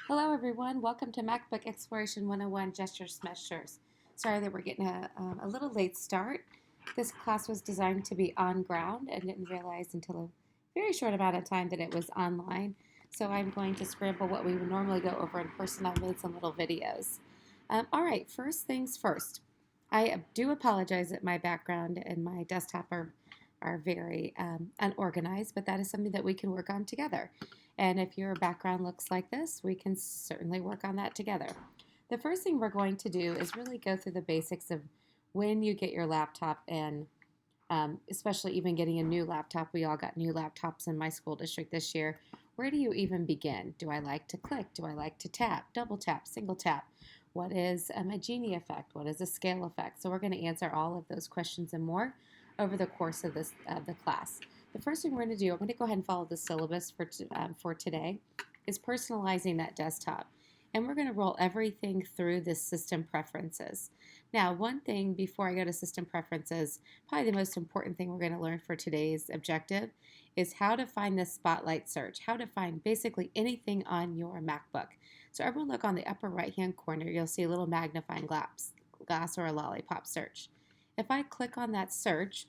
Hello everyone, welcome to MacBook Exploration 101 Gestures Measures. Sorry that we're getting a little late start. This class was designed to be on ground and didn't realize until a very short amount of time that it was online. So I'm going to scramble what we would normally go over in person. I made some little videos. All right, first things first. I do apologize that my background and my desktop are very unorganized, but that is something that we can work on together. And if your background looks like this, we can certainly work on that together. The first thing we're going to do is really go through the basics of when you get your laptop and especially even getting a new laptop. We all got new laptops in my school district this year. Where do you even begin? Do I like to click? Do I like to tap? Double tap, single tap? What is a Gini effect? What is a scale effect? So we're going to answer all of those questions and more over the course of the class. The first thing we're going to do, I'm going to go ahead and follow the syllabus for today, is personalizing that desktop. And we're going to roll everything through this system preferences. Now, one thing before I go to system preferences, probably the most important thing we're going to learn for today's objective is how to find the spotlight search, how to find basically anything on your MacBook. So everyone look on the upper right-hand corner, you'll see a little magnifying glass or a lollipop search. If I click on that search,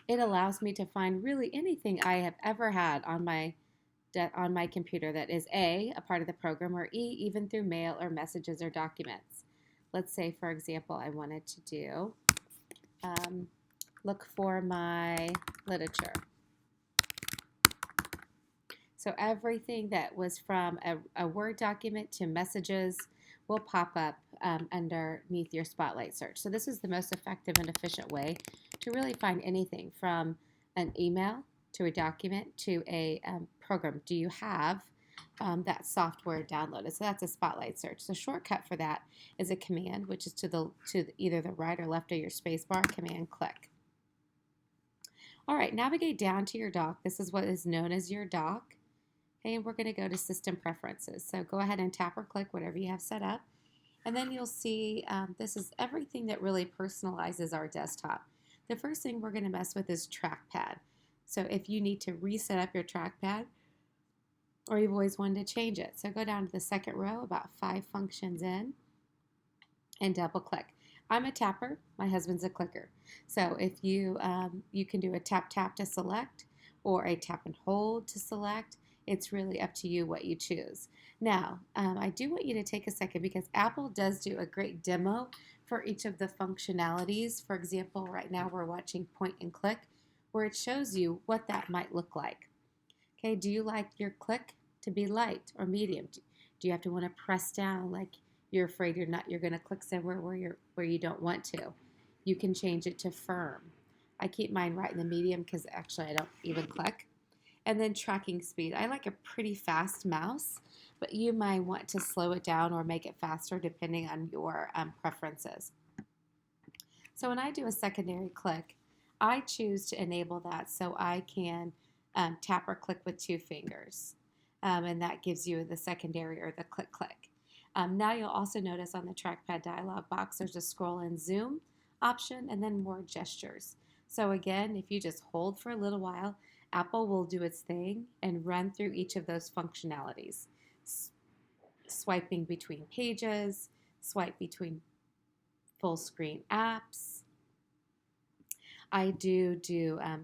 it allows me to find really anything I have ever had on my computer that is a part of the program, or even through mail or messages or documents. Let's say, for example, I wanted to do look for my literature. So everything that was from a Word document to messages will pop up underneath your Spotlight search. So this is the most effective and efficient way to really find anything from an email to a document to a program. Do you have that software downloaded? So that's a Spotlight search. The shortcut for that is a command, which is to either the right or left of your space bar, command click. All right, navigate down to your dock. This is what is known as your dock. Okay, and we're going to go to System Preferences. So go ahead and tap or click whatever you have set up. And then you'll see this is everything that really personalizes our desktop. The first thing we're going to mess with is trackpad. So if you need to reset up your trackpad, or you've always wanted to change it. So go down to the second row, about 5 functions in, and double click. I'm a tapper, my husband's a clicker. So if you can do a tap tap to select or a tap and hold to select. It's really up to you what you choose. Now, I do want you to take a second because Apple does do a great demo for each of the functionalities. For example, right now we're watching point and click where it shows you what that might look like. Okay, do you like your click to be light or medium? Do you have to want to press down like you're afraid you're going to click somewhere where you don't want to? You can change it to firm. I keep mine right in the medium because actually I don't even click. And then tracking speed. I like a pretty fast mouse, but you might want to slow it down or make it faster depending on your preferences. So when I do a secondary click, I choose to enable that so I can tap or click with 2 fingers. And that gives you the secondary or the click. Now you'll also notice on the trackpad dialog box there's a scroll and zoom option and then more gestures. So again, if you just hold for a little while, Apple will do its thing and run through each of those functionalities. Swiping between pages, swipe between full screen apps. I do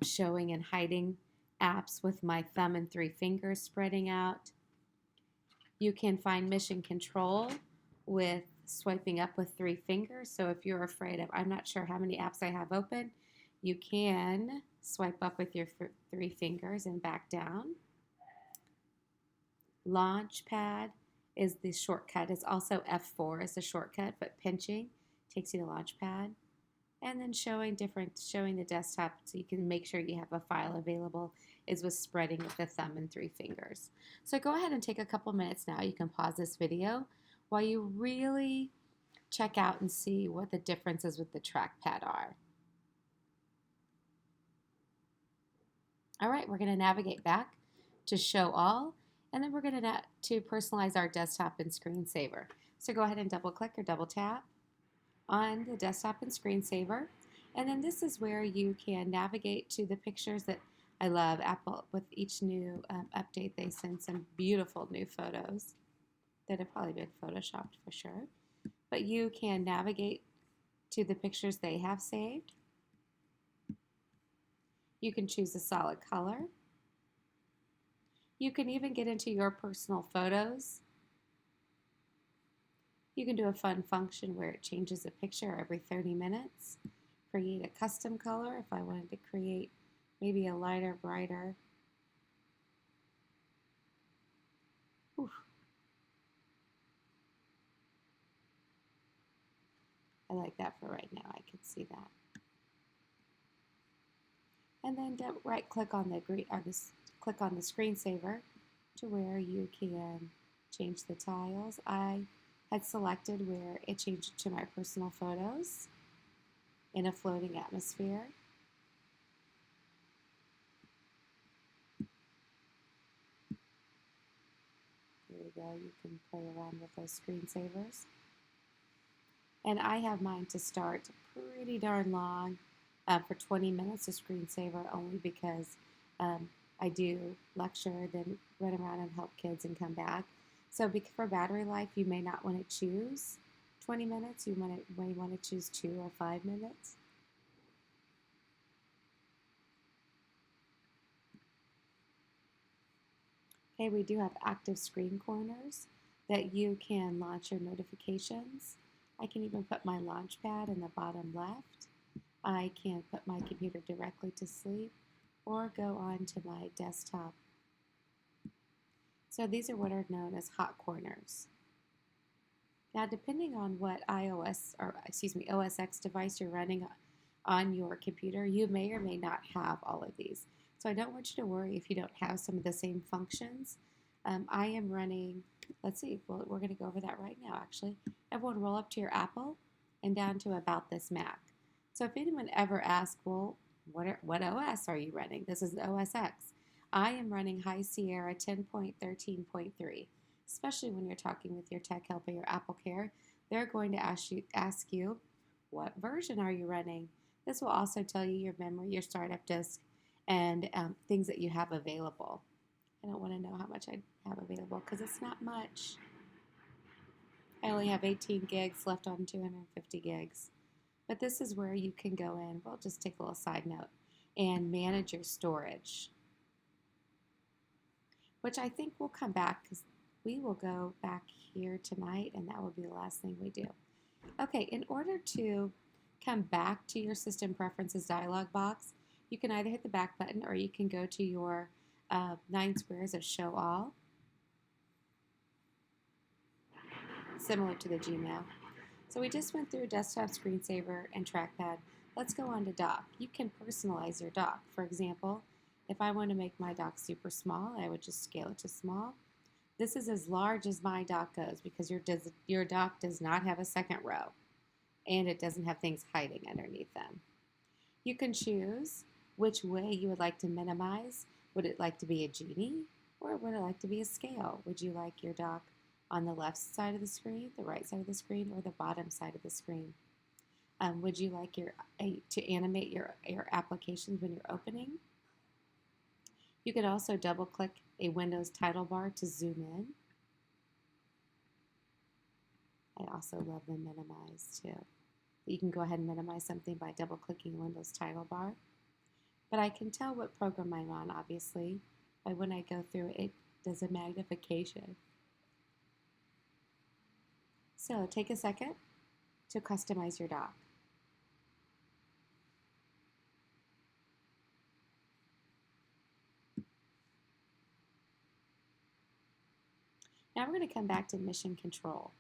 showing and hiding apps with my thumb and 3 fingers spreading out. You can find mission control with swiping up with 3 fingers. So if you're afraid of, I'm not sure how many apps I have open, you can swipe up with your 3 fingers and back down. Launchpad is the shortcut. It's also F4 is the shortcut, but pinching takes you to Launchpad. And then showing the desktop so you can make sure you have a file available is with spreading with the thumb and 3 fingers. So go ahead and take a couple minutes now. You can pause this video while you really check out and see what the differences with the trackpad are. All right, we're going to navigate back to show all, and then we're going to personalize our desktop and screensaver. So go ahead and double click or double tap on the desktop and screensaver. And then this is where you can navigate to the pictures that I love Apple. With each new update, they send some beautiful new photos that have probably been photoshopped for sure. But you can navigate to the pictures they have saved. You can choose a solid color. You can even get into your personal photos. You can do a fun function where it changes a picture every 30 minutes. Create a custom color if I wanted to create maybe a lighter, brighter. Oof. I like that for right now. I can see that. And then right click on the click on the screensaver to where you can change the tiles. I had selected where it changed to my personal photos in a floating atmosphere. There you go. You can play around with those screensavers. And I have mine to start pretty darn long for 20 minutes of screensaver only because I do lecture, then run around and help kids and come back. So for battery life, you may not want to choose 20 minutes. You may want to choose 2 or 5 minutes. Okay, we do have active screen corners that you can launch your notifications. I can even put my launch pad in the bottom left. I can put my computer directly to sleep or go on to my desktop. So these are what are known as hot corners. Now, depending on what OS X device you're running on your computer, you may or may not have all of these. So I don't want you to worry if you don't have some of the same functions. I am running, let's see, well, we're going to go over that right now, actually. Everyone roll up to your Apple and down to About This Mac. So if anyone ever asks, well, what OS are you running? This is OS X. I am running High Sierra 10.13.3. Especially when you're talking with your tech help or your Apple Care, they're going to ask you, what version are you running? This will also tell you your memory, your startup disk, and things that you have available. I don't want to know how much I have available because it's not much. I only have 18 gigs left on 250 gigs. But this is where you can go in, we'll just take a little side note, and manage your storage, which I think will come back because we will go back here tonight, and that will be the last thing we do. Okay, in order to come back to your System Preferences dialog box, you can either hit the back button or you can go to your 9 squares of Show All, similar to the Gmail. So we just went through Desktop, Screensaver, and Trackpad. Let's go on to Dock. You can personalize your dock. For example, if I want to make my dock super small, I would just scale it to small. This is as large as my dock goes because your dock does not have a second row and it doesn't have things hiding underneath them. You can choose which way you would like to minimize. Would it like to be a genie or would it like to be a scale? Would you like your dock on the left side of the screen, the right side of the screen, or the bottom side of the screen? Would you like to animate your applications when you're opening? You could also double click a Windows title bar to zoom in. I also love the minimize too. You can go ahead and minimize something by double clicking Windows title bar. But I can tell what program I'm on, obviously, by when I go through it does a magnification. So take a second to customize your dock. Now we're going to come back to Mission Control.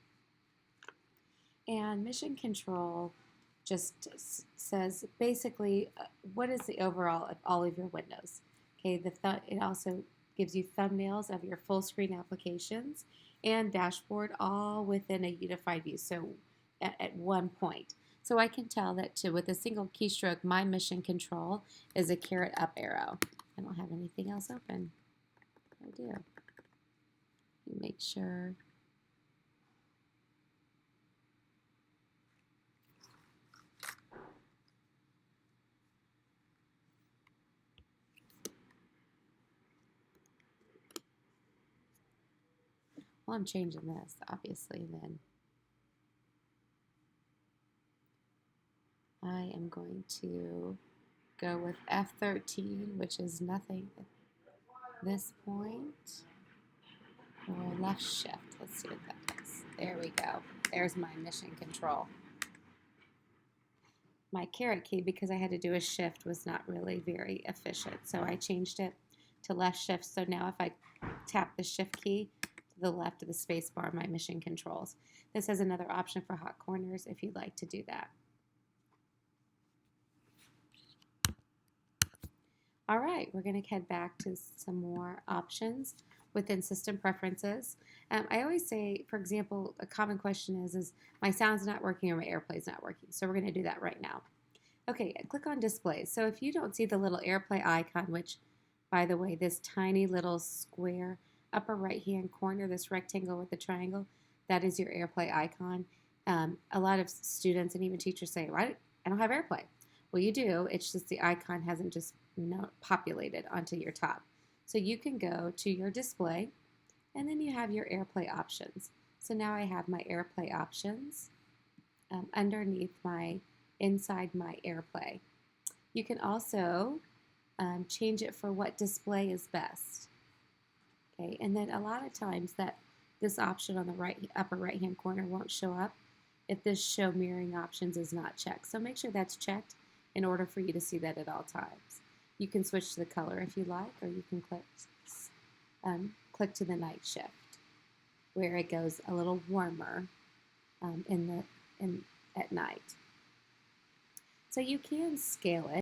And Mission Control just says basically what is the overall of all of your windows. Okay, it also gives you thumbnails of your full screen applications and dashboard all within a unified view, so at one point. So I can tell that with a single keystroke, my Mission Control is a caret up arrow. I don't have anything else open. I do. Make sure. Well, I'm changing this, obviously, and then I am going to go with F13, which is nothing at this point, or left shift. Let's see what that does. There we go. There's my mission control. My caret key, because I had to do a shift, was not really very efficient, so I changed it to left shift. So now if I tap the shift key to the left of the space bar, my mission controls. This has another option for hot corners if you'd like to do that. All right, we're going to head back to some more options within system preferences. I always say, for example, a common question is my sound's not working or my AirPlay's not working. So we're going to do that right now. Okay, click on displays. So if you don't see the little AirPlay icon, which, by the way, this tiny little square upper right-hand corner, this rectangle with the triangle, that is your AirPlay icon. A lot of students and even teachers say, "Why? I don't have AirPlay." Well, you do. It's just the icon hasn't just populated onto your top. So you can go to your display, and then you have your AirPlay options. So now I have my AirPlay options underneath inside my AirPlay. You can also change it for what display is best. Okay, and then a lot of times this option on the upper right-hand corner won't show up if this show mirroring options is not checked. So make sure that's checked in order for you to see that at all times. You can switch to the color if you like, or you can click to the night shift, where it goes a little warmer at night. So you can scale it.